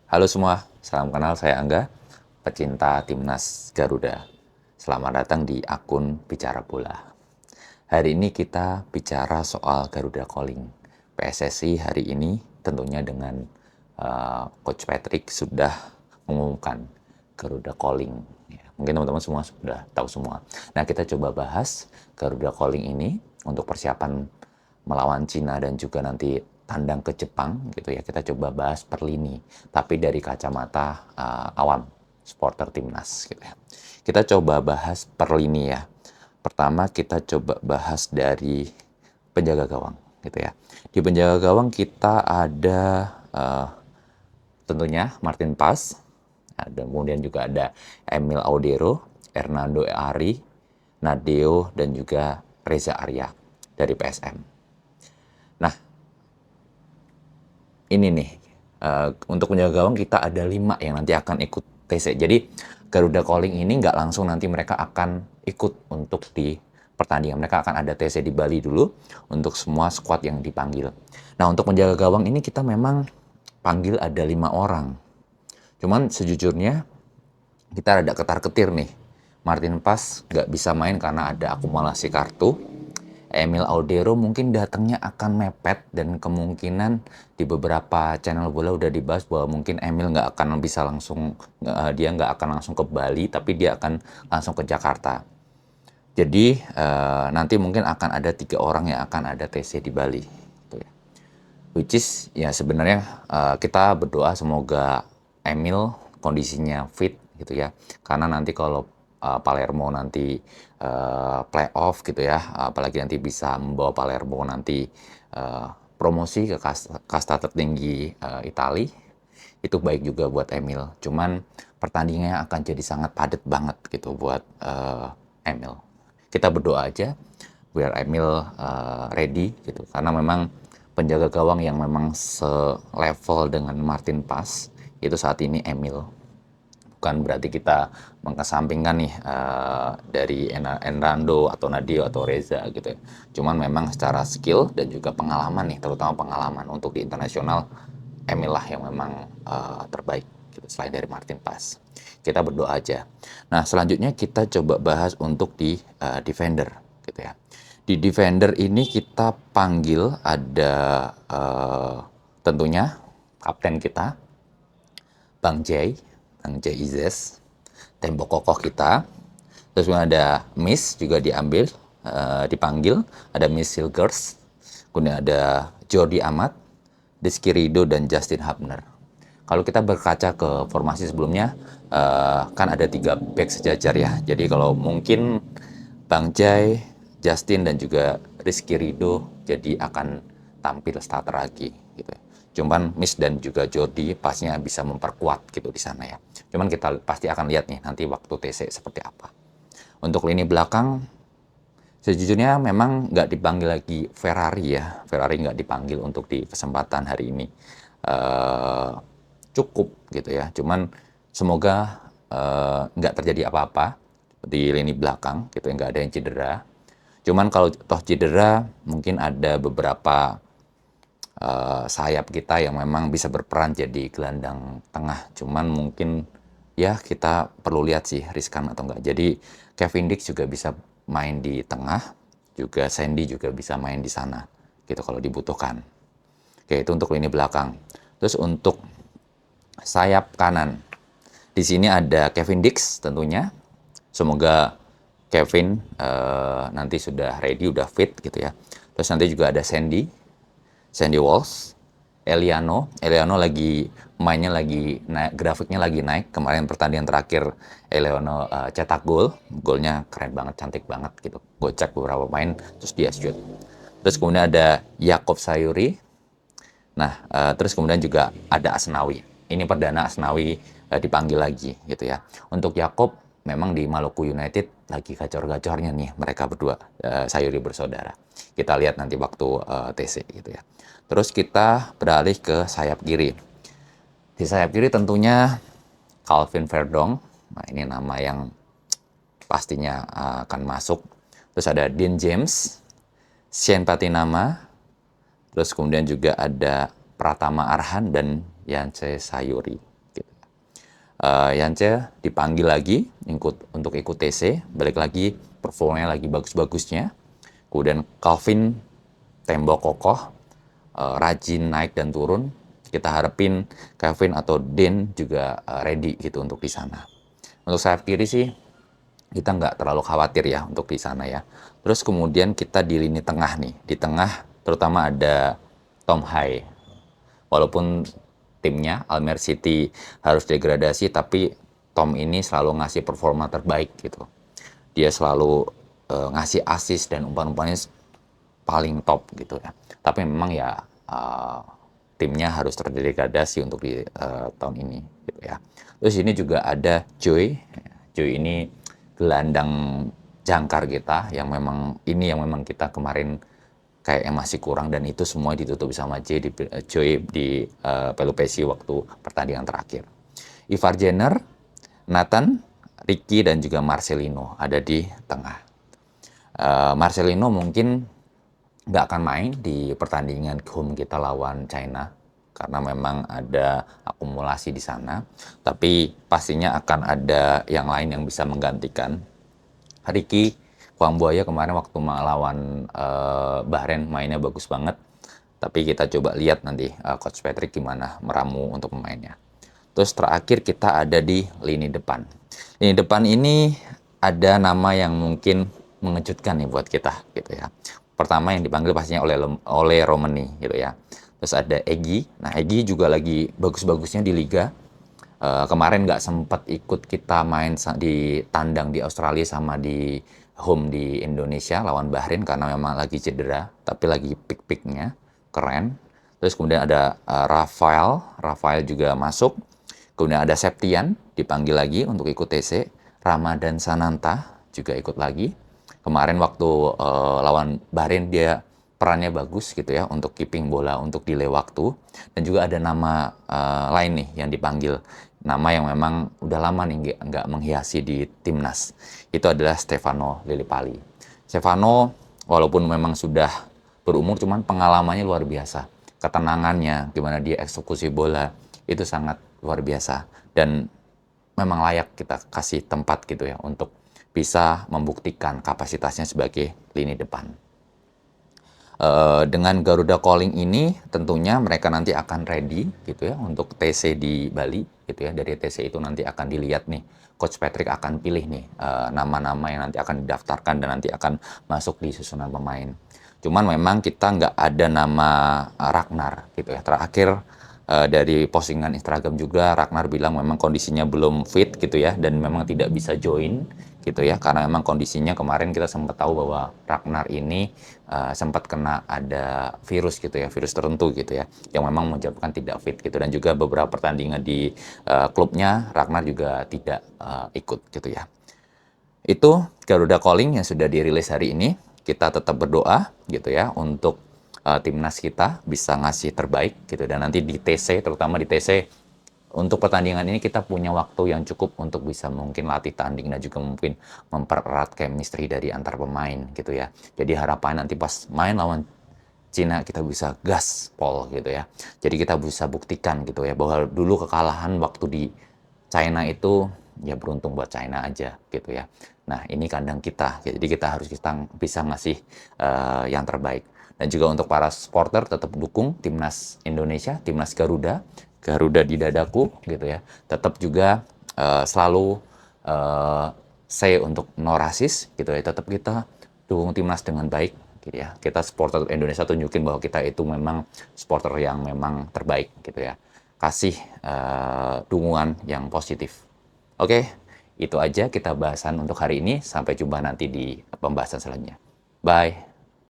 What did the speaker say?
Halo semua, salam kenal, saya Angga, pecinta Timnas Garuda. Selamat datang di akun Bicara Bola. Hari ini kita bicara soal Garuda Calling. PSSI hari ini tentunya dengan Coach Patrick sudah mengumumkan Garuda Calling. Ya, mungkin teman-teman semua sudah tahu semua. Nah, kita coba bahas Garuda Calling ini untuk persiapan melawan Cina dan juga nanti tandang ke Jepang gitu ya. Kita coba bahas per lini, tapi dari kacamata awam supporter timnas gitu ya. Kita coba bahas per lini ya. Pertama kita coba bahas dari penjaga gawang gitu ya. Di penjaga gawang kita ada tentunya Martin Paz, ada kemudian juga ada Emil Audero, Hernando Ari, Nadeo dan juga Reza Arya dari PSM. Nah, ini nih untuk penjaga gawang kita ada 5 yang nanti akan ikut TC. Jadi Garuda Calling ini nggak langsung nanti mereka akan ikut untuk di pertandingan. Mereka akan ada TC di Bali dulu untuk semua squad yang dipanggil. Nah, untuk penjaga gawang ini kita memang panggil ada 5 orang. Cuman sejujurnya kita rada ketar-ketir nih. Martin Paz nggak bisa main karena ada akumulasi kartu. Emil Audero mungkin datangnya akan mepet dan kemungkinan di beberapa channel bola udah dibahas bahwa mungkin Emil nggak akan bisa langsung dia nggak akan langsung ke Bali tapi dia akan langsung ke Jakarta. Jadi nanti mungkin akan ada 3 orang yang akan ada TC di Bali. Gitu ya. Which is ya sebenarnya kita berdoa semoga Emil kondisinya fit gitu ya. Karena nanti kalau Palermo nanti playoff gitu ya, apalagi nanti bisa membawa Palermo nanti promosi ke kasta tertinggi Italia, itu baik juga buat Emil. Cuman pertandingannya akan jadi sangat padat banget gitu buat Emil. Kita berdoa aja biar Emil ready gitu, karena memang penjaga gawang yang memang selevel dengan Martin Paz itu saat ini Emil. Bukan berarti kita mengesampingkan nih dari Enrando atau Nadio atau Reza gitu ya. Cuman memang secara skill dan juga pengalaman nih, terutama pengalaman untuk di internasional, Emil lah yang memang terbaik gitu, selain dari Martin Paz. Kita berdoa aja. Nah, selanjutnya kita coba bahas untuk di defender gitu ya. Di defender ini kita panggil ada tentunya kapten kita, Bang Jay Izes, tembok kokoh kita. Terus ada Miss juga dipanggil, ada Miss Silgers, kemudian ada Jordi Amat, Rizky Ridho, dan Justin Hubner. Kalau kita berkaca ke formasi sebelumnya, kan ada 3 back sejajar ya. Jadi kalau mungkin Bang Jai, Justin, dan juga Rizky Ridho jadi akan tampil starter lagi gitu. Cuman Miss dan juga Jordi pastinya bisa memperkuat gitu di sana ya. Cuman kita pasti akan lihat nih nanti waktu TC seperti apa. Untuk lini belakang, sejujurnya memang nggak dipanggil lagi Ferrari ya. Ferrari nggak dipanggil untuk di kesempatan hari ini. Cukup gitu ya. Cuman semoga nggak terjadi apa-apa di lini belakang gitu, nggak ada yang cedera. Cuman kalau toh cedera, mungkin ada beberapa sayap kita yang memang bisa berperan jadi gelandang tengah. Cuman mungkin ya kita perlu lihat sih riskan atau enggak. Jadi Kevin Dix juga bisa main di tengah, juga Sandy juga bisa main di sana gitu kalau dibutuhkan. Oke, itu untuk lini belakang. Terus untuk sayap kanan, di sini ada Kevin Dix tentunya. Semoga Kevin nanti sudah ready, udah fit gitu ya. Terus nanti juga ada Sandy Walsh, Eliano lagi mainnya lagi naik, grafiknya lagi naik. Kemarin pertandingan terakhir Eliano cetak golnya keren banget, cantik banget gitu. Gue cek beberapa main, terus dia shoot. Terus kemudian ada Yakob Sayuri. Nah, terus kemudian juga ada Asnawi. Ini perdana Asnawi dipanggil lagi gitu ya. Untuk Yakob memang di Maluku United lagi gacor-gacornya nih mereka berdua, Sayuri bersaudara. Kita lihat nanti waktu TC gitu ya. Terus kita beralih ke sayap kiri. Di sayap kiri tentunya Calvin Verdong. Nah, ini nama yang pastinya akan masuk. Terus ada Dean James, Shane Patinama, terus kemudian juga ada Pratama Arhan dan Yance Sayuri. Yance dipanggil lagi untuk ikut TC, balik lagi performanya lagi bagus-bagusnya. Kemudian Calvin tembok kokoh, rajin naik dan turun. Kita harapin Kevin atau Dean juga ready gitu untuk di sana. Untuk sayap kiri sih kita nggak terlalu khawatir ya untuk di sana ya. Terus kemudian kita di lini tengah nih, di tengah terutama ada Tom Hai. Walaupun timnya Almer City harus degradasi, tapi Tom ini selalu ngasih performa terbaik gitu. Dia selalu ngasih assist dan umpan-umpannya paling top gitu ya. Tapi memang ya timnya harus terdegradasi untuk di tahun ini gitu ya. Terus ini juga ada Joy. Joy ini gelandang jangkar kita yang memang kita kemarin kayak yang masih kurang, dan itu semua ditutup sama Joy di Pelupesi waktu pertandingan terakhir. Ivar Jenner, Nathan, Ricky, dan juga Marcelino ada di tengah. Marcelino mungkin nggak akan main di pertandingan home kita lawan China karena memang ada akumulasi di sana. Tapi pastinya akan ada yang lain yang bisa menggantikan. Ricky Kwambuaya kemarin waktu melawan Bahrain mainnya bagus banget. Tapi kita coba lihat nanti Coach Patrick gimana meramu untuk pemainnya. Terus terakhir kita ada di lini depan. Lini depan ini ada nama yang mungkin mengejutkan nih buat kita gitu ya. Pertama yang dipanggil pastinya oleh Romani gitu ya. Terus ada Egy. Nah, Egy juga lagi bagus-bagusnya di liga. Kemarin nggak sempat ikut kita main di tandang di Australia sama di home di Indonesia lawan Bahrain karena memang lagi cedera, tapi lagi pick-picknya keren. Terus kemudian ada Rafael juga masuk. Kemudian ada Septian dipanggil lagi untuk ikut TC. Ramadan Sananta juga ikut lagi. Kemarin waktu lawan Bahrain dia perannya bagus gitu ya untuk keeping bola, untuk delay waktu. Dan juga ada nama lain nih yang dipanggil, nama yang memang udah lama nih nggak menghiasi di timnas. Itu adalah Stefano Lillipali. Stefano walaupun memang sudah berumur, cuman pengalamannya luar biasa. Ketenangannya, gimana dia eksekusi bola, itu sangat luar biasa. Dan memang layak kita kasih tempat gitu ya untuk bisa membuktikan kapasitasnya sebagai lini depan. Dengan Garuda Calling ini tentunya mereka nanti akan ready gitu ya untuk TC di Bali gitu ya. Dari TC itu nanti akan dilihat nih, Coach Patrick akan pilih nih nama-nama yang nanti akan didaftarkan dan nanti akan masuk di susunan pemain. Cuman memang kita nggak ada nama Ragnar gitu ya. Terakhir dari postingan Instagram juga Ragnar bilang memang kondisinya belum fit gitu ya, dan memang tidak bisa join gitu ya, karena memang kondisinya kemarin kita sempat tahu bahwa Ragnar ini sempat kena ada virus gitu ya, virus tertentu gitu ya, yang memang menyebabkan tidak fit gitu, dan juga beberapa pertandingan di klubnya Ragnar juga tidak ikut gitu ya. Itu Garuda Calling yang sudah dirilis hari ini. Kita tetap berdoa gitu ya untuk timnas kita bisa ngasih terbaik gitu, dan nanti di TC, terutama di TC untuk pertandingan ini kita punya waktu yang cukup untuk bisa mungkin latih tanding dan juga mungkin mempererat chemistry dari antar pemain gitu ya. Jadi harapan nanti pas main lawan Cina kita bisa gaspol gitu ya. Jadi kita bisa buktikan gitu ya bahwa dulu kekalahan waktu di China itu ya beruntung buat China aja gitu ya. Nah, ini kandang kita. Jadi kita harus bisa ngasih yang terbaik. Dan juga untuk para supporter tetap dukung timnas Indonesia, timnas Garuda, Garuda di dadaku gitu ya. Tetap juga selalu say untuk no rasis gitu ya. Tetap kita dukung timnas dengan baik gitu ya. Kita supporter Indonesia tunjukin bahwa kita itu memang supporter yang memang terbaik gitu ya. Kasih dukungan yang positif. Oke, itu aja kita bahasan untuk hari ini. Sampai jumpa nanti di pembahasan selanjutnya. Bye.